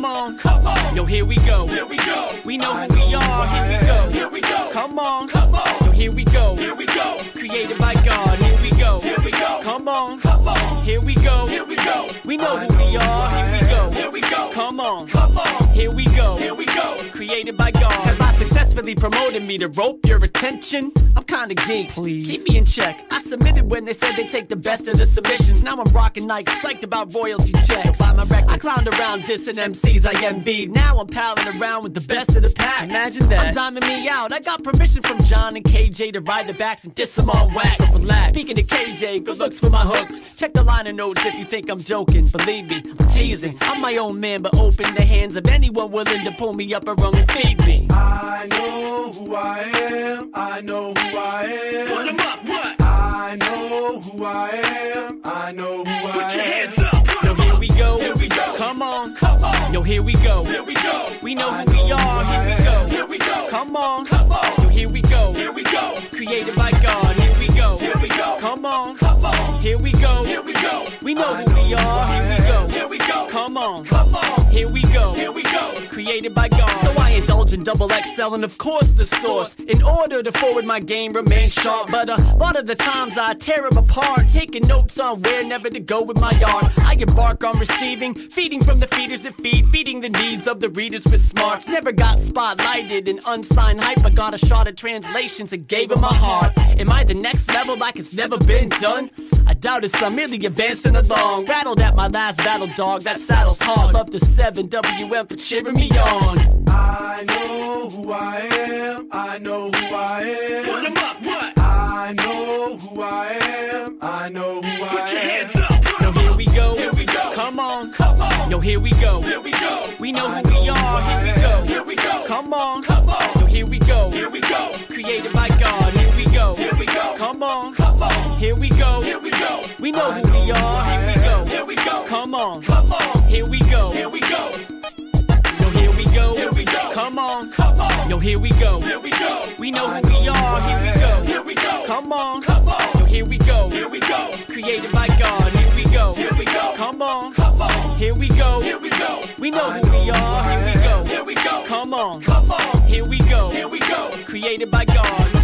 Come on, come on. Yo, here we go. Here we go. We know who we are. Here we go. Here we go. Come on, come on. Yo, here we go. Here we go. Created by God. Here we go. Here we go. Come on, come on. Here we go. Here we go. We know who we are. Here we go. Here we go. Come on, come on. Here we go. Here we go. Created by God. Have I successfully promoted me to rope your attention? I'm kinda geeked. Please keep me in check. I submitted when they said they take the best of the submissions. Now I'm rocking Nike, psyched about royalty checks. Buy my record. I clowned around dissing MCs I envied. Now I'm palling around with the best of the pack. Imagine that. I'm diming me out. I got permission from John and KJ to ride the backs and diss them on wax. So relax. Speaking to KJ, good looks for my hooks. Check the liner notes if you think I'm joking. Believe me, I'm teasing. I'm my own man, but open the hands of anyone willing to pull me up a rung and feed me. I know who I am. I know who I am. Put 'em up, what? I know who I am. I know who I am. Put your hands up. Yo, here we go. Here we go. Come on, come on. Yo, here we go. Here we go. We know who we are. Here we go. Here we go. Come on, come on. Yo, here we go. Here we go. Created by God. Here we go. Here we go. Come on, come on. Here we go. Here we go. We know who we are. Here we go. Here we go. Come on, come on. Here we go. Here we go. Created by God. So I indulge in double XL and of course the source, in order to forward my game remain sharp. But a lot of the times I tear them apart, taking notes on where never to go with my art. I embark on receiving, feeding from the feeders that feed, feeding the needs of the readers with smarts. Never got spotlighted in unsigned hype, but got a shot at translations and gave them my heart. Am I the next level like it's never been done? I doubt it, I'm merely advancing along. Rattled at my last battle, dog, that saddle's hard. Love the 7WM for cheering me on. I know who I am. I know who I am. Put 'em up, what? I know who I am. I know who I am. Put your hands up. Yo, here we go. Here we go. Come on, come on. Yo, here we go. Here we go. We know who we are. Here we go. Here we go. Come on, come on. Yo, here we go. Here we go. Created by God. Here we go. Here we go. Come on, come on. Here we go. Here we go. We know who we are. Here we go. Here we go. Come on, come on. Here we go. Here we go. Yo, here we go. Here we go. Come on, come on. Yo, here we go. Here we go. We know who we are. Here we go. Here we go. Come on, come on. Yo, here we go. Here we go. Created by God. Here we go. Here we go. Come on, come on. Here we go. Here we go. We know who we are. Here we go. Here we go. Come on, come on. Here we go. Here we go. Created by God.